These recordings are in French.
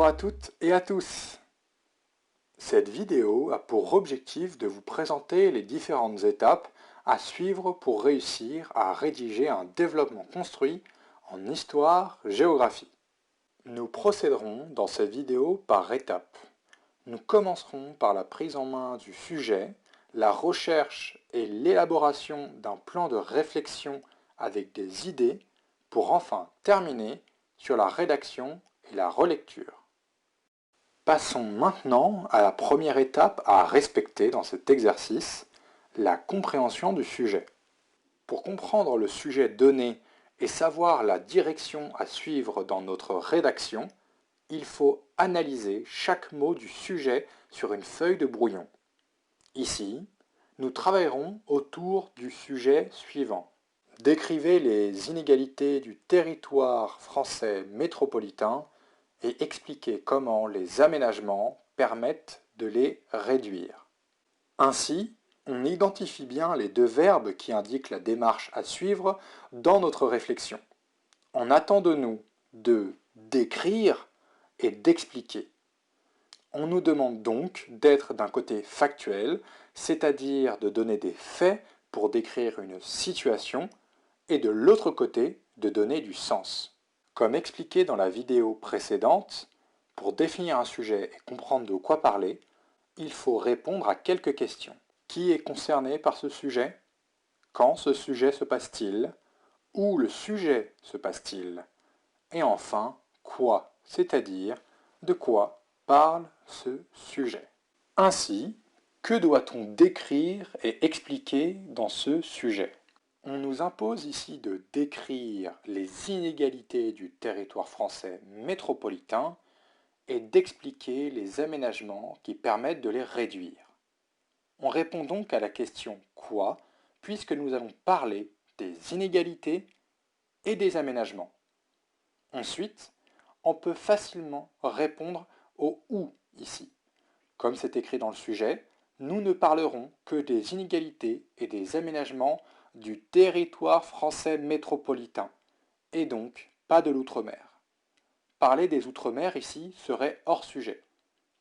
Bonjour à toutes et à tous. Cette vidéo a pour objectif de vous présenter les différentes étapes à suivre pour réussir à rédiger un développement construit en histoire-géographie. Nous procéderons dans cette vidéo par étapes. Nous commencerons par la prise en main du sujet, la recherche et l'élaboration d'un plan de réflexion avec des idées pour enfin terminer sur la rédaction et la relecture. Passons maintenant à la première étape à respecter dans cet exercice, la compréhension du sujet. Pour comprendre le sujet donné et savoir la direction à suivre dans notre rédaction, il faut analyser chaque mot du sujet sur une feuille de brouillon. Ici, nous travaillerons autour du sujet suivant. Décrivez les inégalités du territoire français métropolitain et expliquer comment les aménagements permettent de les réduire. Ainsi, on identifie bien les deux verbes qui indiquent la démarche à suivre dans notre réflexion. On attend de nous de décrire et d'expliquer. On nous demande donc d'être d'un côté factuel, c'est-à-dire de donner des faits pour décrire une situation, et de l'autre côté, de donner du sens. Comme expliqué dans la vidéo précédente, pour définir un sujet et comprendre de quoi parler, il faut répondre à quelques questions. Qui est concerné par ce sujet? Quand ce sujet se passe-t-il? Où le sujet se passe-t-il? Et enfin, quoi, c'est-à-dire de quoi parle ce sujet? Ainsi, que doit-on décrire et expliquer dans ce sujet? On nous impose ici de décrire les inégalités du territoire français métropolitain et d'expliquer les aménagements qui permettent de les réduire. On répond donc à la question « quoi ?», puisque nous allons parler des inégalités et des aménagements. Ensuite, on peut facilement répondre au « où » ici. Comme c'est écrit dans le sujet, nous ne parlerons que des inégalités et des aménagements du territoire français métropolitain, et donc pas de l'outre-mer. Parler des outre-mer ici serait hors sujet.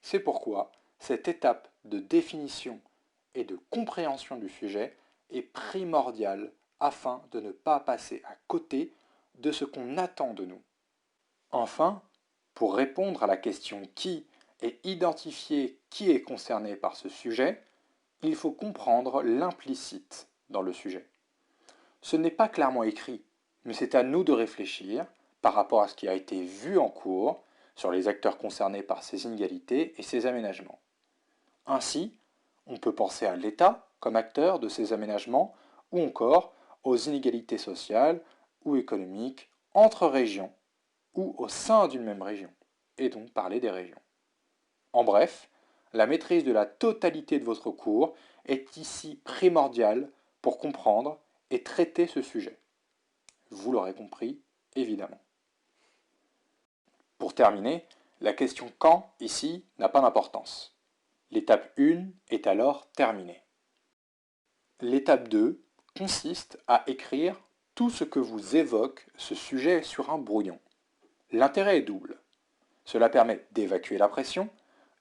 C'est pourquoi cette étape de définition et de compréhension du sujet est primordiale afin de ne pas passer à côté de ce qu'on attend de nous. Enfin, pour répondre à la question « qui ?» et identifier qui est concerné par ce sujet, il faut comprendre l'implicite dans le sujet. Ce n'est pas clairement écrit, mais c'est à nous de réfléchir par rapport à ce qui a été vu en cours sur les acteurs concernés par ces inégalités et ces aménagements. Ainsi, on peut penser à l'État comme acteur de ces aménagements ou encore aux inégalités sociales ou économiques entre régions ou au sein d'une même région, et donc parler des régions. En bref, la maîtrise de la totalité de votre cours est ici primordiale pour comprendre et traiter ce sujet. Vous l'aurez compris, évidemment. Pour terminer, la question « quand » ici n'a pas d'importance. L'étape 1 est alors terminée. L'étape 2 consiste à écrire tout ce que vous évoque ce sujet sur un brouillon. L'intérêt est double. Cela permet d'évacuer la pression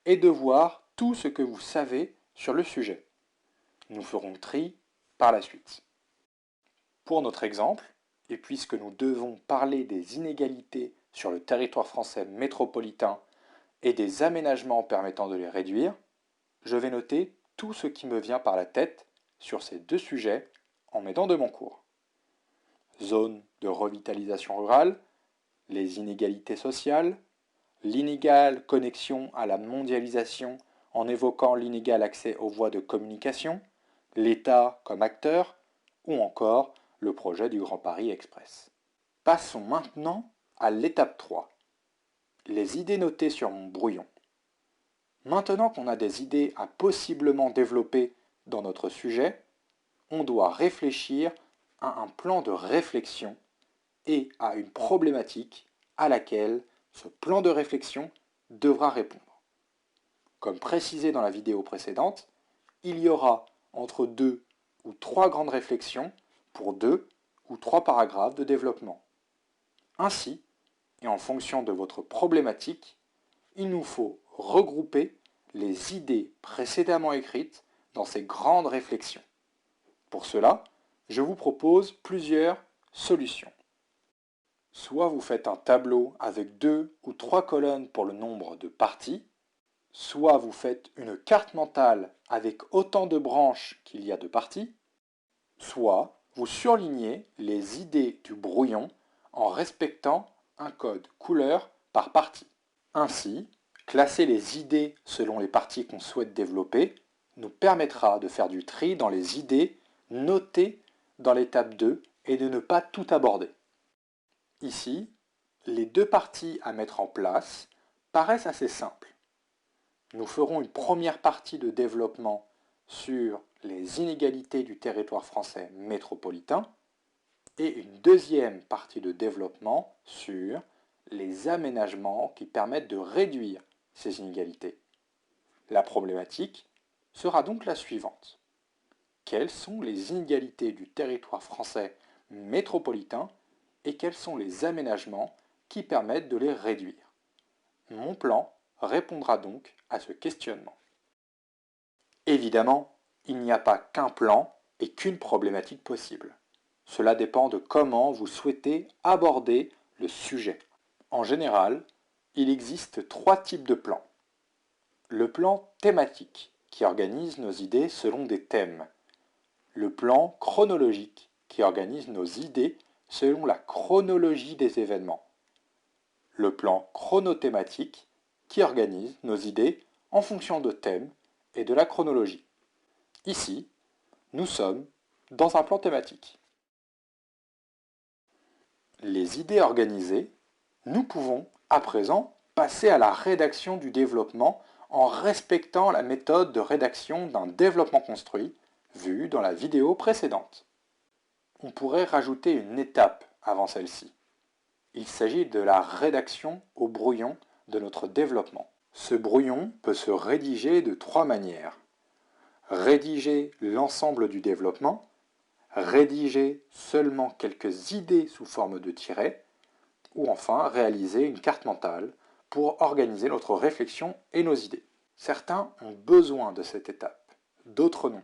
et de voir tout ce que vous savez sur le sujet. Nous ferons le tri par la suite. Pour notre exemple, et puisque nous devons parler des inégalités sur le territoire français métropolitain et des aménagements permettant de les réduire, je vais noter tout ce qui me vient par la tête sur ces deux sujets en m'aidant de mon cours. Zone de revitalisation rurale, les inégalités sociales, l'inégale connexion à la mondialisation en évoquant l'inégal accès aux voies de communication, l'État comme acteur, ou encore le projet du Grand Paris Express. Passons maintenant à l'étape 3. Les idées notées sur mon brouillon. Maintenant qu'on a des idées à possiblement développer dans notre sujet, on doit réfléchir à un plan de réflexion et à une problématique à laquelle ce plan de réflexion devra répondre. Comme précisé dans la vidéo précédente, il y aura entre 2 ou 3 grandes réflexions pour 2 ou 3 paragraphes de développement. Ainsi, et en fonction de votre problématique, il nous faut regrouper les idées précédemment écrites dans ces grandes réflexions. Pour cela, je vous propose plusieurs solutions. Soit vous faites un tableau avec 2 ou 3 colonnes pour le nombre de parties, soit vous faites une carte mentale avec autant de branches qu'il y a de parties, soit vous surlignez les idées du brouillon en respectant un code couleur par partie. Ainsi, classer les idées selon les parties qu'on souhaite développer nous permettra de faire du tri dans les idées notées dans l'étape 2 et de ne pas tout aborder. Ici, les 2 parties à mettre en place paraissent assez simples. Nous ferons une première partie de développement sur les inégalités du territoire français métropolitain et une deuxième partie de développement sur les aménagements qui permettent de réduire ces inégalités. La problématique sera donc la suivante. Quelles sont les inégalités du territoire français métropolitain et quels sont les aménagements qui permettent de les réduire? Mon plan répondra donc à ce questionnement. Évidemment, il n'y a pas qu'un plan et qu'une problématique possible. Cela dépend de comment vous souhaitez aborder le sujet. En général, il existe 3 types de plans. Le plan thématique, qui organise nos idées selon des thèmes. Le plan chronologique, qui organise nos idées selon la chronologie des événements. Le plan chronothématique, qui organise nos idées en fonction de thèmes et de la chronologie. Ici, nous sommes dans un plan thématique. Les idées organisées, nous pouvons à présent passer à la rédaction du développement en respectant la méthode de rédaction d'un développement construit vue dans la vidéo précédente. On pourrait rajouter une étape avant celle-ci. Il s'agit de la rédaction au brouillon de notre développement. Ce brouillon peut se rédiger de 3 manières. Rédiger l'ensemble du développement, rédiger seulement quelques idées sous forme de tirets, ou enfin réaliser une carte mentale pour organiser notre réflexion et nos idées. Certains ont besoin de cette étape, d'autres non.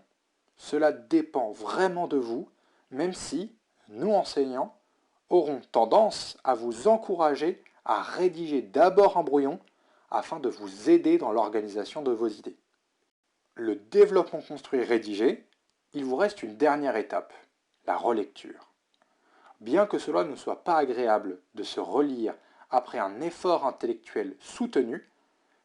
Cela dépend vraiment de vous, même si nous enseignants auront tendance à vous encourager à rédiger d'abord un brouillon afin de vous aider dans l'organisation de vos idées. Le développement construit rédigé, il vous reste une dernière étape, la relecture. Bien que cela ne soit pas agréable de se relire après un effort intellectuel soutenu,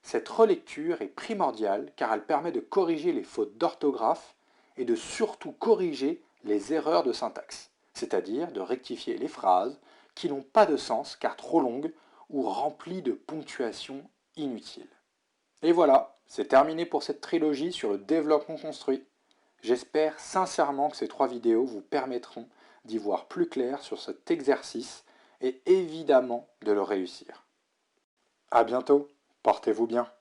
cette relecture est primordiale car elle permet de corriger les fautes d'orthographe et de surtout corriger les erreurs de syntaxe, c'est-à-dire de rectifier les phrases qui n'ont pas de sens car trop longues ou remplies de ponctuation inutile. Et voilà, c'est terminé pour cette trilogie sur le développement construit. J'espère sincèrement que ces 3 vidéos vous permettront d'y voir plus clair sur cet exercice et évidemment de le réussir. À bientôt, portez-vous bien.